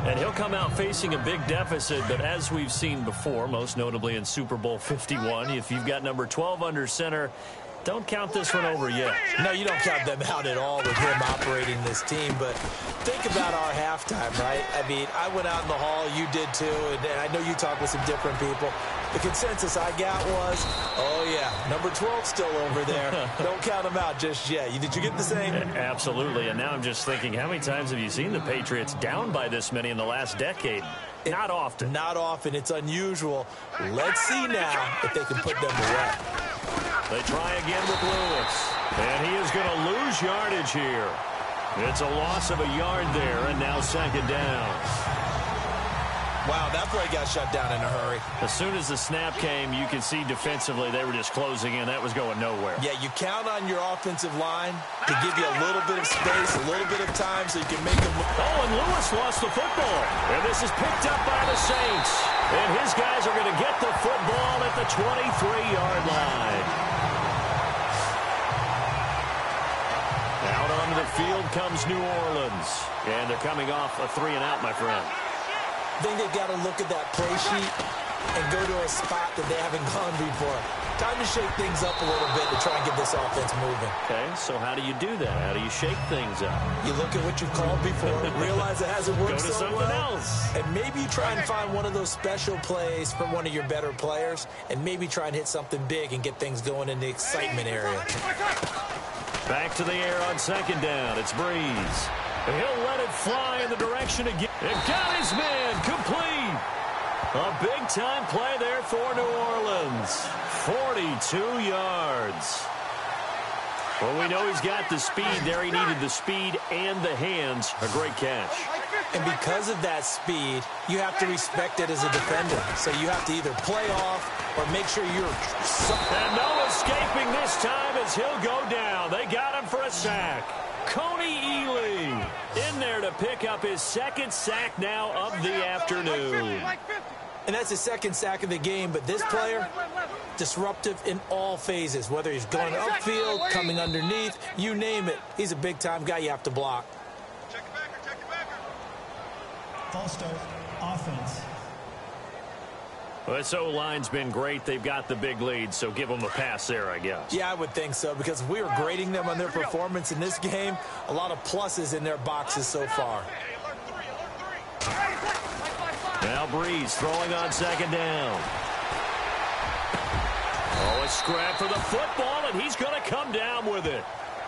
And he'll come out facing a big deficit, but as we've seen before, most notably in Super Bowl 51, if you've got number 12 under center, don't count this one over yet. No, you don't count them out at all with him operating this team. But think about our halftime, right? I mean, I went out in the hall. You did too. And I know you talked with some different people. The consensus I got was, oh, yeah, number 12 still over there. Don't count him out just yet. Did you get the same? Absolutely. And now I'm just thinking, how many times have you seen the Patriots down by this many in the last decade? Not often. Not often. It's unusual. Let's see now if they can put them away. They try again with Lewis. And he is going to lose yardage here. It's a loss of a yard there, and now 2nd down. Wow, that play got shut down in a hurry. As soon as the snap came, you could see defensively they were just closing in. That was going nowhere. Yeah, you count on your offensive line to give you a little bit of space, a little bit of time so you can make them. Oh, and Lewis lost the football. And this is picked up by the Saints. And his guys are going to get the football at the 23-yard line. Out onto the field comes New Orleans. And they're coming off a 3-and-out, my friend. I think they've got to look at that play sheet and go to a spot that they haven't gone before. Time to shake things up a little bit to try and get this offense moving. Okay, so how do you do that? How do you shake things up? You look at what you've called before, realize it hasn't worked go to so something well, else. and maybe you try and find one of those special plays from one of your better players, and maybe try and hit something big and get things going in the excitement area. Back to the air on 2nd down. It's Breeze. And he'll let it fly in the direction again. And got his man complete. A big-time play there for New Orleans. 42 yards. Well, we know he's got the speed there. He needed the speed and the hands. A great catch. And because of that speed, you have to respect it as a defender. So you have to either play off or make sure you're... And no escaping this time as he'll go down. They got him for a sack. Coney Ely in there to pick up his 2nd sack now of the afternoon. And that's his 2nd sack of the game, but this player, disruptive in all phases, whether he's going upfield, coming underneath, you name it. He's a big-time guy you have to block. False start, offense. Well, this O-line's been great. They've got the big lead, so give them a pass there, I guess. Yeah, I would think so, because if we were grading them on their performance in this game, a lot of pluses in their boxes so far. Now Breeze throwing on second down. Oh, a scrap for the football, and he's going to come down with it.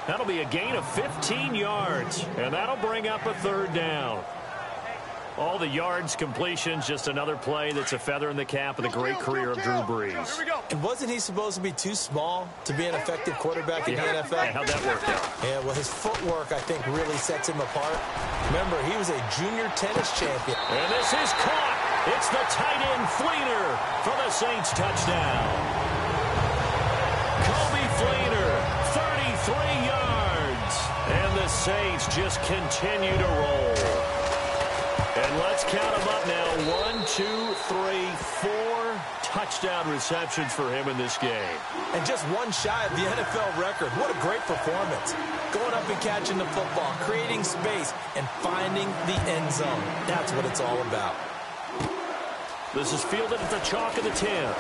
That'll be a gain of 15 yards, and that'll bring up a third down. All the yards, completions, just another play that's a feather in the cap of the great career of Drew Brees. And wasn't he supposed to be too small to be an effective quarterback in the NFL? Yeah, how'd that work out? Yeah, well, his footwork, I think, really sets him apart. Remember, he was a junior tennis champion. And this is caught. It's the tight end Fleener for the Saints touchdown. Kobe Fleener, 33 yards. And the Saints just continue to roll. And let's count them up now. 1, 2, 3, 4 touchdown receptions for him in this game. And just one shy of the NFL record. What a great performance. Going up and catching the football, creating space, and finding the end zone. That's what it's all about. This is fielded at the chalk of the 10.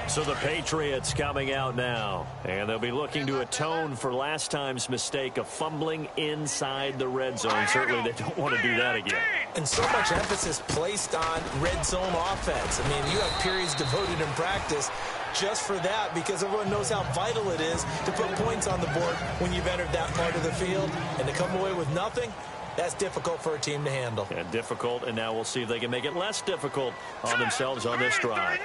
So the Patriots coming out now, and they'll be looking to atone for last time's mistake of fumbling inside the red zone. Certainly they don't want to do that again. And so much emphasis placed on red zone offense. I mean, you have periods devoted in practice just for that, because everyone knows how vital it is to put points on the board when you've entered that part of the field. And to come away with nothing, that's difficult for a team to handle. Yeah, difficult, and now we'll see if they can make it less difficult on themselves on this drive.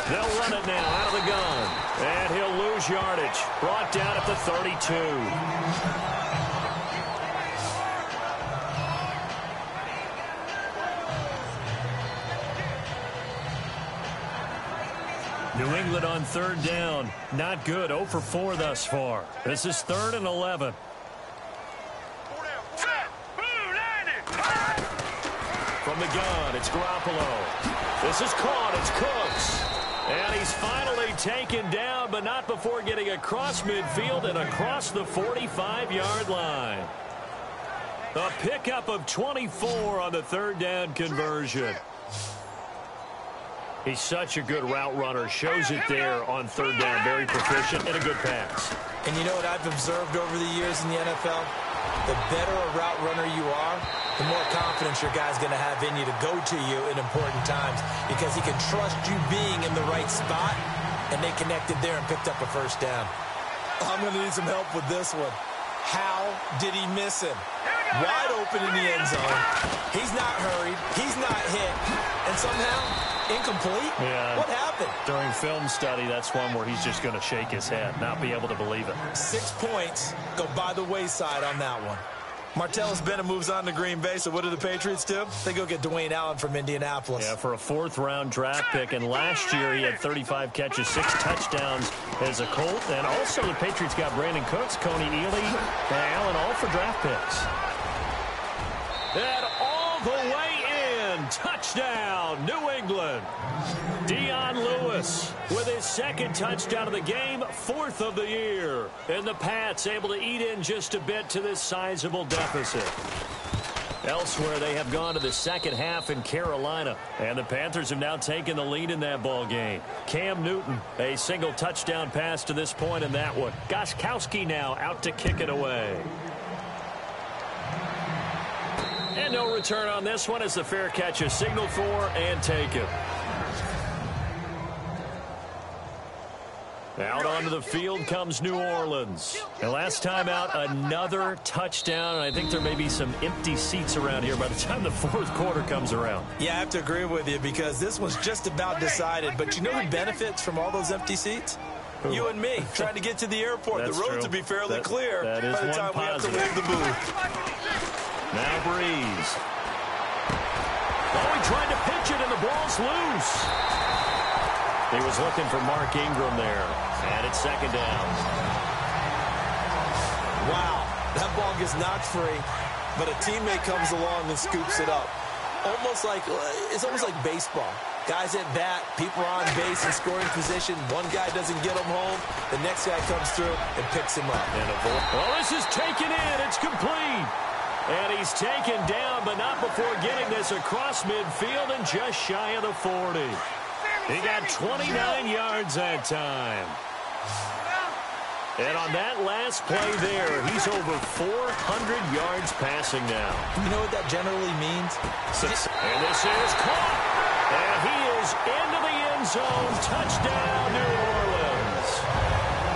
They'll run it now out of the gun. And he'll lose yardage. Brought down at the 32. New England on third down. Not good. 0 for 4 thus far. This is 3rd and 11. From the gun, it's Garoppolo. This is caught. It's Cooks. And he's finally taken down, but not before getting across midfield and across the 45-yard line. A pickup of 24 on the third down conversion. He's such a good route runner. Shows it there on third down. Very proficient and a good pass. And you know what I've observed over the years in the NFL? The better a route runner you are, the more confidence your guy's going to have in you to go to you in important times, because he can trust you being in the right spot, and they connected there and picked up a first down. I'm going to need some help with this one. How did he miss him? Wide open in the end zone. He's not hurried. He's not hit. And somehow incomplete? Yeah. What happened? During film study, that's one where he's just going to shake his head, not be able to believe it. 6 points go by the wayside on that one. Martellus Bennett moves on to Green Bay, so what do the Patriots do? They go get Dwayne Allen from Indianapolis. Yeah, for a 4th-round draft pick, and last year he had 35 catches, 6 touchdowns as a Colt, and also the Patriots got Brandon Cooks, Coney Ealy, and Allen, all for draft picks. And all the way in, touchdown, New England. Dion Lewis with his 2nd touchdown of the game, 4th of the year. And the Pats able to eat in just a bit to this sizable deficit. Elsewhere, they have gone to the second half in Carolina, and the Panthers have now taken the lead in that ball game. Cam Newton, a single touchdown pass to this point in that one. Gostkowski now out to kick it away. And no return on this one as the fair catch is signaled for and taken. Out onto the field comes New Orleans. And last time out, another touchdown. And I think there may be some empty seats around here by the time the 4th quarter comes around. Yeah, I have to agree with you, because this was just about decided. But you know who benefits from all those empty seats? Who? You and me, trying to get to the airport. That's the roads true. will be fairly clear by the time we have to leave the booth. Now Breeze. Oh, he tried to pitch it, and the ball's loose. He was looking for Mark Ingram there. And it's 2nd down. Wow, that ball gets knocked free, but a teammate comes along and scoops it up. It's almost like baseball. Guys at bat, people are on base in scoring position. One guy doesn't get him home. The next guy comes through and picks him up. Well, this is taken in. It's complete. And he's taken down, but not before getting this across midfield and just shy of the 40. He got 29 yards that time. And on that last play there, he's over 400 yards passing now. You know what that generally means? And this is caught. And he is into the end zone. Touchdown, New Orleans.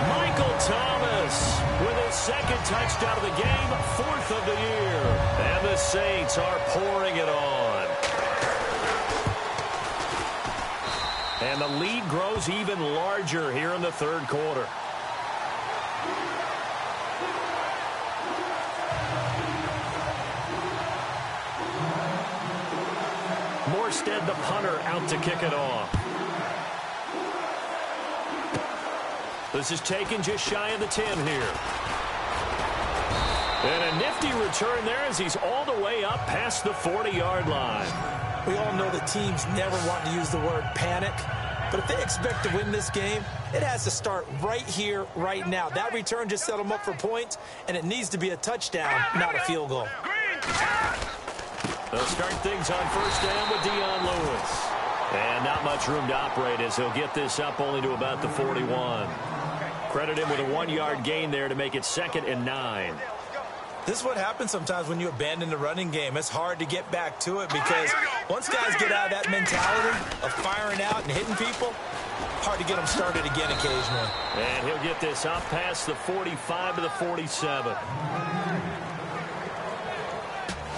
Michael Thomas with his second touchdown of the game, 4th of the year. And the Saints are pouring it on. And the lead grows even larger here in the third quarter. Morstead, the punter, out to kick it off. This is taken just shy of the 10 here. And a nifty return there as he's all the way up past the 40-yard line. We all know that teams never want to use the word panic, but if they expect to win this game, it has to start right here, right now. That return just set them up for points, and it needs to be a touchdown, not a field goal. They'll start things on first down with Dion Lewis. And not much room to operate as he'll get this up only to about the 41. Credit him with a 1-yard gain there to make it 2nd and 9. This is what happens sometimes when you abandon the running game. It's hard to get back to it because once guys get out of that mentality of firing out and hitting people, hard to get them started again occasionally. And he'll get this up past the 45 to the 47.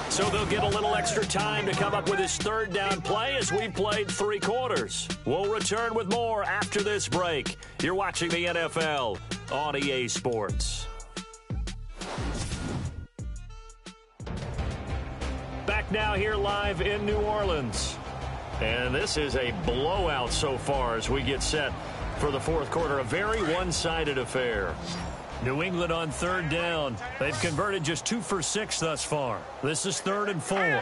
So they'll get a little extra time to come up with his third down play as we played 3 quarters. We'll return with more after this break. You're watching the NFL on EA Sports. Back now here live in New Orleans. And this is a blowout so far as we get set for the fourth quarter. A very one-sided affair. New England on third down. They've converted just 2 for 6 thus far. This is 3rd and 4.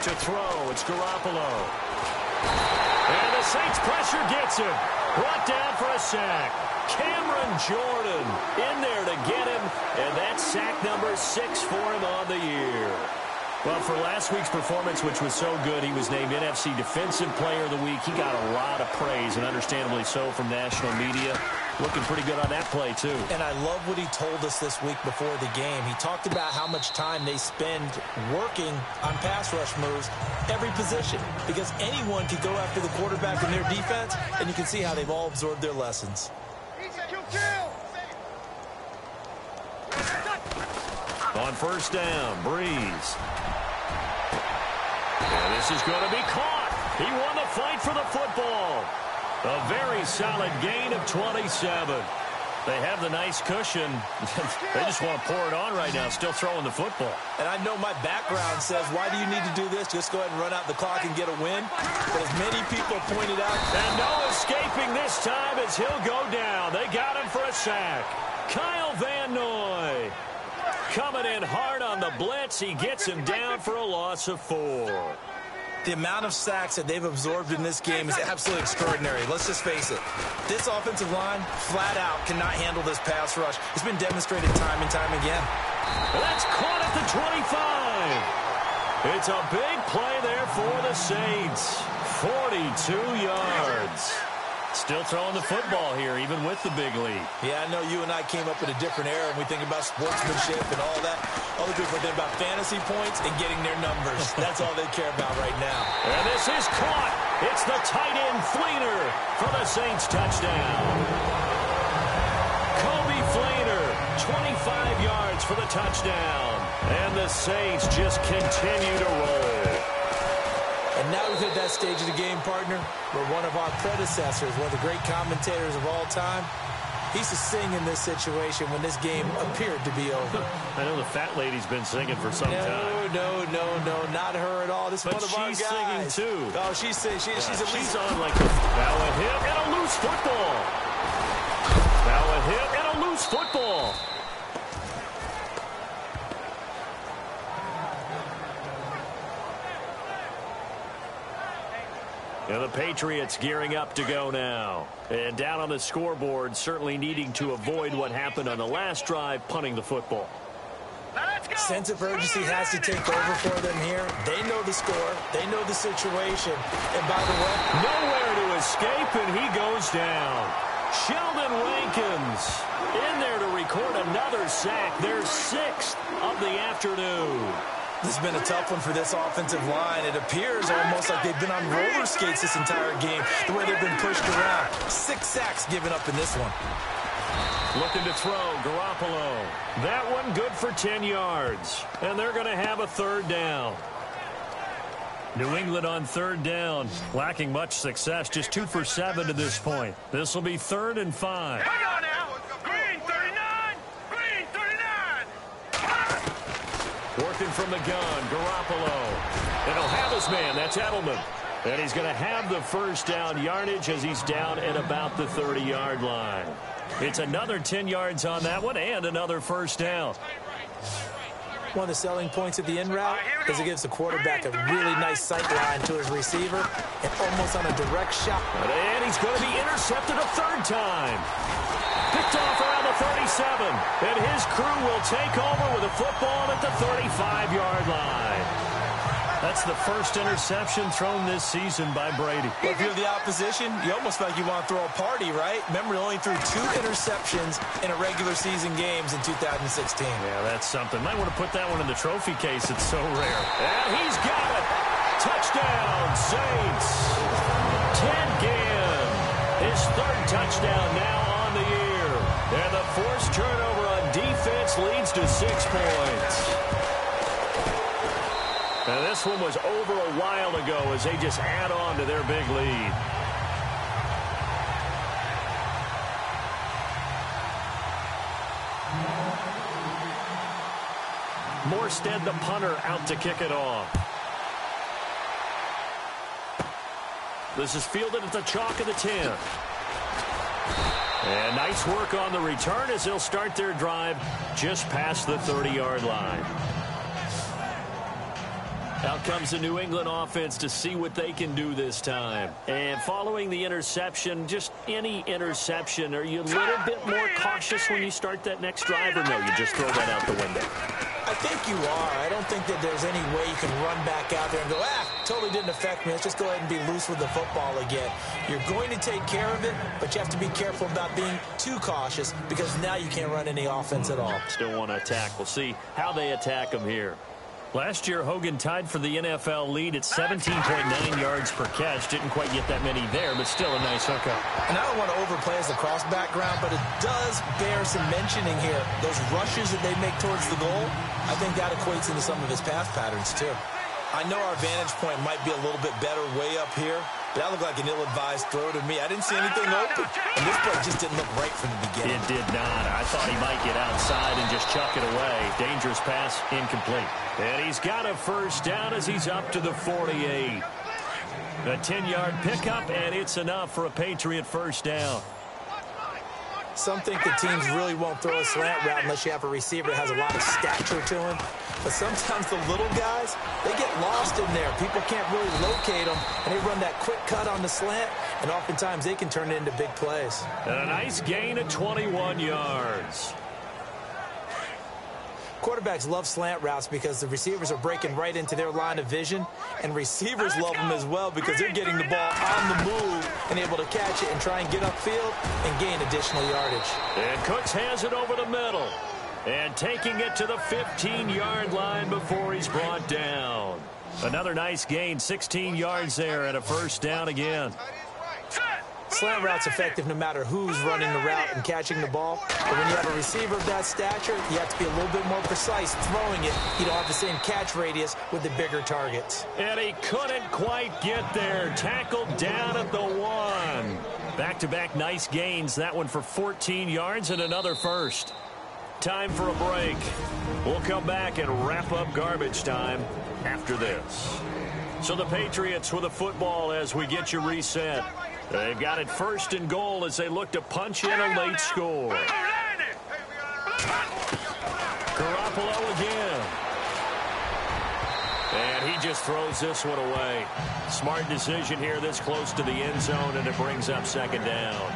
To throw, it's Garoppolo. And the Saints pressure gets him. Brought down for a sack. Cameron Jordan in there to get him. And that's sack number 6 for him on the year. Well, for last week's performance, which was so good, he was named NFC Defensive Player of the Week. He got a lot of praise, and understandably so, from national media. Looking pretty good on that play, too. And I love what he told us this week before the game. He talked about how much time they spend working on pass rush moves, every position, because anyone could go after the quarterback in their defense, and you can see how they've all absorbed their lessons. On first down, Breeze. And this is going to be caught. He won the fight for the football. A very solid gain of 27. They have the nice cushion. They just want to pour it on right now, still throwing the football. And I know my background says, why do you need to do this? Just go ahead and run out the clock and get a win. But as many people pointed out. And no escaping this time as he'll go down. They got him for a sack. Kyle Van Noy coming in hard on the blitz. He gets him down for a loss of 4. The amount of sacks that they've absorbed in this game is absolutely extraordinary. Let's just face it. This offensive line, flat out, cannot handle this pass rush. It's been demonstrated time and time again. That's caught at the 25. It's a big play there for the Saints. 42 yards. Still throwing the football here, even with the big lead. Yeah, I know you and I came up in a different era, and we think about sportsmanship and all that. Other people think about fantasy points and getting their numbers. That's all they care about right now. And this is caught. It's the tight end Fleener for the Saints touchdown. Kobe Fleener, 25 yards for the touchdown. And the Saints just continue to roll. And now we've hit that stage of the game, partner, where one of our predecessors, one of the great commentators of all time, he used to sing in this situation when this game appeared to be over. I know the fat lady's been singing for some time. No, not her at all. This is one of our guys. But she's singing, too. Oh, she's singing. She's on like a... Now a hit and a loose football. Now a a hit and a loose football. And the Patriots gearing up to go now. And down on the scoreboard, certainly needing to avoid what happened on the last drive, punting the football. Sense of urgency has to take over for them here. They know the score. They know the situation. And by the way, nowhere to escape, and he goes down. Sheldon Rankins in there to record another sack. Their 6th of the afternoon. This has been a tough one for this offensive line. It appears almost like they've been on roller skates this entire game, the way they've been pushed around. 6 sacks given up in this one. Looking to throw, Garoppolo. That one good for 10 yards. And they're going to have a 3rd down. New England on 3rd down. Lacking much success, just 2 for 7 to this point. This will be 3rd and 5. Hang on now. Green 39. Green 39. Working from the gun, Garoppolo. And he'll have his man, that's Edelman. And he's going to have the 1st down yardage as he's down at about the 30-yard line. It's another 10 yards on that one and another 1st down. One of the selling points of the in route is it gives the quarterback a really nice sight line to his receiver and almost on a direct shot. And he's going to be intercepted a 3rd time. Picked off around the 37. And his crew will take over with a football at the 35-yard line. That's the 1st interception thrown this season by Brady. If you're the opposition, you almost feel like you want to throw a party, right? Remember, he only threw 2 interceptions in a regular season games in 2016. Yeah, that's something. Might want to put that one in the trophy case. It's so rare. And he's got it. Touchdown, Saints. Ted Ginn. His 3rd touchdown now on the year. And the forced turnover on defense leads to 6 points. And this one was over a while ago as they just add on to their big lead. Morstead, the punter, out to kick it off. This is fielded at the chalk of the 10. And nice work on the return as they'll start their drive just past the 30-yard line. Out comes the New England offense to see what they can do this time. And following the interception, just any interception, are you a little bit more cautious when you start that next drive, or no, you just throw that out the window? I think you are. I don't think that there's any way you can run back out there and go, totally didn't affect me. Let's just go ahead and be loose with the football again. You're going to take care of it, but you have to be careful about being too cautious because now you can't run any offense at all. Still want to attack. We'll see how they attack them here. Last year, Hogan tied for the NFL lead at 17.9 yards per catch. Didn't quite get that many there, but still a nice hookup. And I don't want to overplay as a cross background, but it does bear some mentioning here. Those rushes that they make towards the goal, I think that equates into some of his pass patterns, too. I know our vantage point might be a little bit better way up here, but that looked like an ill-advised throw to me. I didn't see anything open, and this play just didn't look right from the beginning. It did not. I thought he might get outside and just chuck it away. Dangerous pass, incomplete. And he's got a 1st down as he's up to the 48. A 10-yard pickup, and it's enough for a Patriot 1st down. Some think the teams really won't throw a slant route unless you have a receiver that has a lot of stature to him. But sometimes the little guys, they get lost in there. People can't really locate them, and they run that quick cut on the slant, and oftentimes they can turn it into big plays. And a nice gain of 21 yards. Quarterbacks love slant routes because the receivers are breaking right into their line of vision, and receivers love them as well because they're getting the ball on the move and able to catch it and try and get upfield and gain additional yardage. And Cooks has it over the middle and taking it to the 15-yard line before he's brought down. Another nice gain, 16 yards there and a 1st down again. Slant route's effective no matter who's running the route and catching the ball. But when you have a receiver of that stature, you have to be a little bit more precise throwing it. You don't have the same catch radius with the bigger targets. And he couldn't quite get there. Tackled down at the 1. Back-to-back nice gains. That one for 14 yards and another 1st. Time for a break. We'll come back and wrap up garbage time after this. So the Patriots with a football as we get you reset. They've got it 1st and goal as they look to punch in a late score. Garoppolo again. And he just throws this one away. Smart decision here this close to the end zone, and it brings up 2nd down.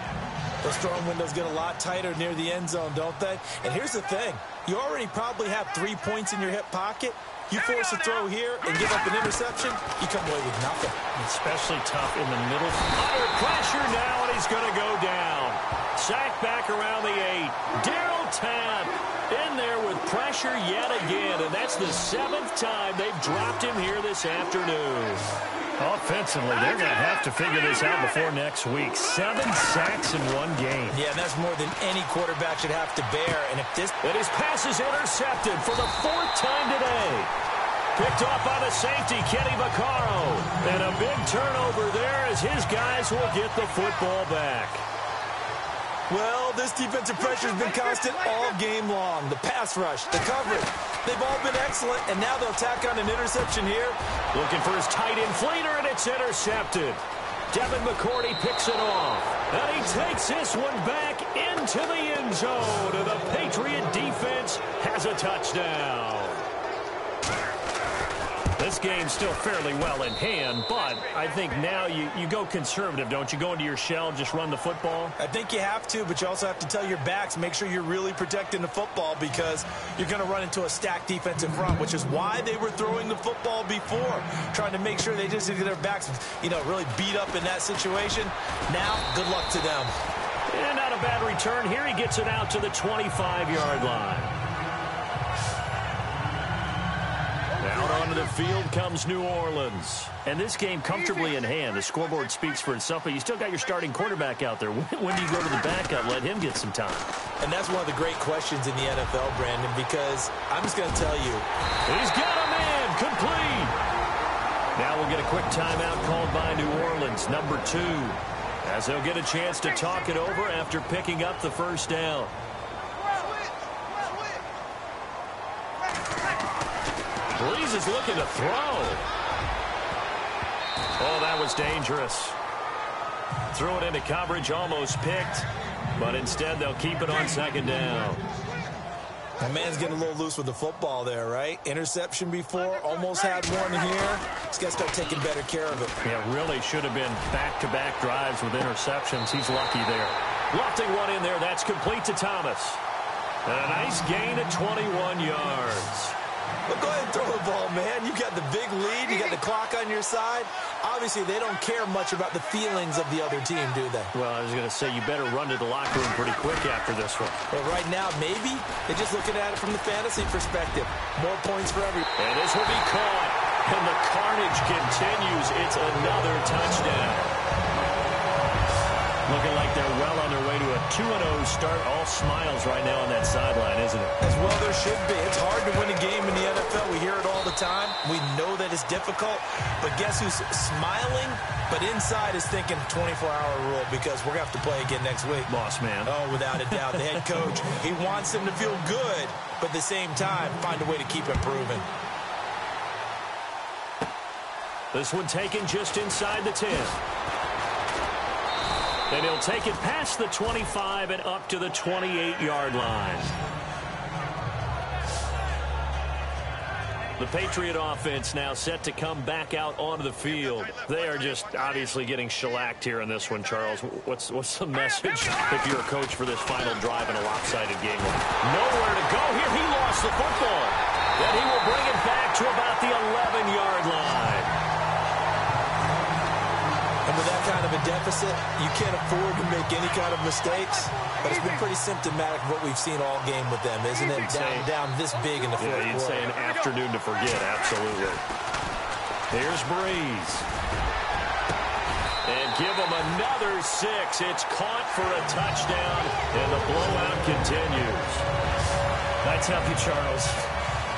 Those throwing windows get a lot tighter near the end zone, don't they? And here's the thing. You already probably have 3 points in your hip pocket. You force a throw here and give up an interception, you come away with nothing. Especially tough in the middle. Under pressure now, and he's going to go down. Sacked back around the 8. Darryl Tapp in there with pressure yet again, and that's the 7th time they've dropped him here this afternoon. Offensively, they're going to have to figure this out before next week. 7 sacks in one game. Yeah, and that's more than any quarterback should have to bear. And if this... And his pass is intercepted for the 4th time today. Picked off by the safety, Kenny Vaccaro. And a big turnover there as his guys will get the football back. Well, this defensive pressure has been constant all game long. The pass rush, the coverage, they've all been excellent, and now they'll tack on an interception here. Looking for his tight end Fleeter, and it's intercepted. Devin McCourty picks it off, and he takes this one back into the end zone, and the Patriot defense has a touchdown. This game's still fairly well in hand, but I think now you go conservative, don't you? Go into your shell, just run the football? I think you have to, but you also have to tell your backs, make sure you're really protecting the football because you're going to run into a stacked defensive front, which is why they were throwing the football before, trying to make sure they just get their backs, really beat up in that situation. Now, good luck to them. And not a bad return here. He gets it out to the 25-yard line. Out onto the field comes New Orleans. And this game comfortably in hand. The scoreboard speaks for itself, but you still got your starting quarterback out there. When do you go to the backup? Let him get some time. And that's one of the great questions in the NFL, Brandon, because I'm just going to tell you. He's got a man complete. Now we'll get a quick timeout called by New Orleans, number 2, as they'll get a chance to talk it over after picking up the 1st down. Breeze is looking to throw. Oh, that was dangerous. Threw it into coverage, almost picked, but instead they'll keep it on 2nd down. That man's getting a little loose with the football there, right? Interception before, almost had one here. He's got to start taking better care of it. Yeah, really should have been back-to-back drives with interceptions. He's lucky there. Lofting one in there. That's complete to Thomas. And a nice gain of 21 yards. Well, go ahead and throw the ball, man. You got the big lead. You got the clock on your side. Obviously, they don't care much about the feelings of the other team, do they? Well, I was going to say, you better run to the locker room pretty quick after this one. But right now, maybe they're just looking at it from the fantasy perspective. More points for every. And this will be caught. And the carnage continues. It's another touchdown. Looking like they're well on their way to a 2-0 start. All smiles right now on that sideline, isn't it? As well there should be. It's hard to win a game in the NFL. We hear it all the time. We know that it's difficult. But guess who's smiling? But inside is thinking 24-hour rule because we're going to have to play again next week. Boss man. Oh, without a doubt. The head coach, he wants them to feel good, but at the same time, find a way to keep improving. This one taken just inside the 10. And he'll take it past the 25 and up to the 28-yard line. The Patriot offense now set to come back out onto the field. They are just obviously getting shellacked here in this one, Charles. What's the message if you're a coach for this final drive in a lopsided game? Nowhere to go here. He lost the football. Then he will bring it back to about the 11-yard line. And with that kind of a deficit, you can't afford to make any kind of mistakes. But it's been pretty symptomatic of what we've seen all game with them, isn't it? Down this big in the fourth quarter. You'd say an afternoon to forget, absolutely. Here's Breeze. And give him another 6. It's caught for a touchdown, and the blowout continues. I tell you, Charles,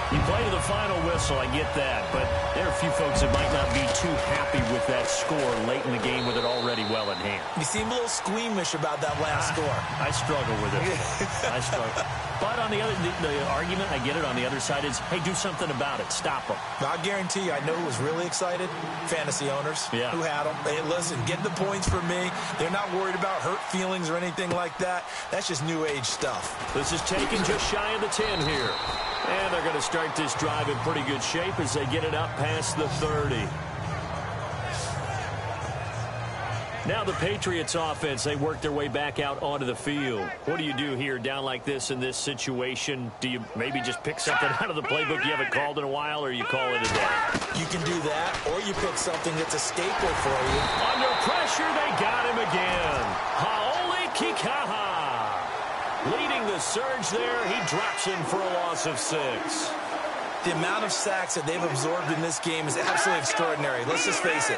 You play to the final whistle, I get that, but there are a few folks that might not be too happy with that score late in the game with it already well in hand. You seem a little squeamish about that last score. I struggle with it. I struggle. But on the other, the argument, I get it, on the other side is, hey, do something about it. Stop them. I guarantee you, I know who was really excited. Fantasy owners who had them. Hey, listen, get the points for me. They're not worried about hurt feelings or anything like that. That's just new age stuff. This is taken just shy of the 10 here. And they're going to start this drive in pretty good shape as they get it up past the 30. Now the Patriots offense, they work their way back out onto the field. What do you do here down like this in this situation? Do you maybe just pick something out of the playbook you haven't called in a while, or you call it a day? You can do that, or you pick something that's a staple for you. Under pressure, they got him again. Haole Kikaha. Leading the surge there, he drops him for a loss of 6. The amount of sacks that they've absorbed in this game is absolutely extraordinary. Let's just face it.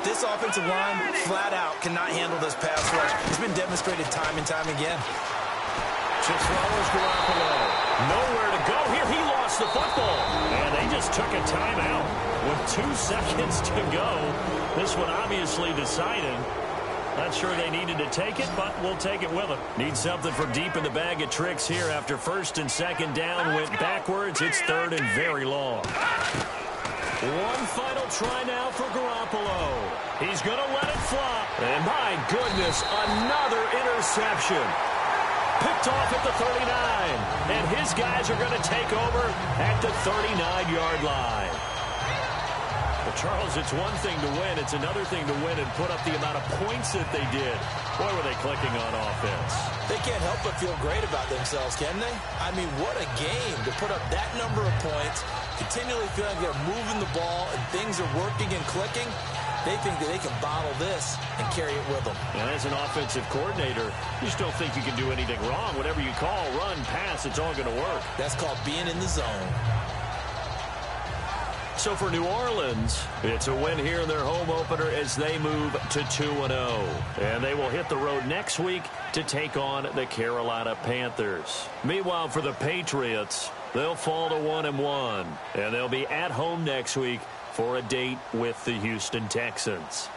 This offensive line, flat out, cannot handle this pass rush. It's been demonstrated time and time again. Just follows Garoppolo. Nowhere to go here. He lost the football. And they just took a timeout with 2 seconds to go. This one obviously decided. Not sure they needed to take it, but we'll take it with them. Need something from deep in the bag of tricks here after first and second down went backwards. It's third and very long. One final try now for Garoppolo. He's going to let it fly. And my goodness, another interception. Picked off at the 39. And his guys are going to take over at the 39-yard line. Well, Charles, it's one thing to win. It's another thing to win and put up the amount of points that they did. Boy, were they clicking on offense. They can't help but feel great about themselves, can they? I mean, what a game to put up that number of points, continually feeling like they're moving the ball and things are working and clicking. They think that they can bottle this and carry it with them. And as an offensive coordinator, you just don't think you can do anything wrong. Whatever you call, run, pass, it's all going to work. That's called being in the zone. So for New Orleans, it's a win here in their home opener as they move to 2-0. And they will hit the road next week to take on the Carolina Panthers. Meanwhile, for the Patriots, they'll fall to 1-1. And they'll be at home next week for a date with the Houston Texans.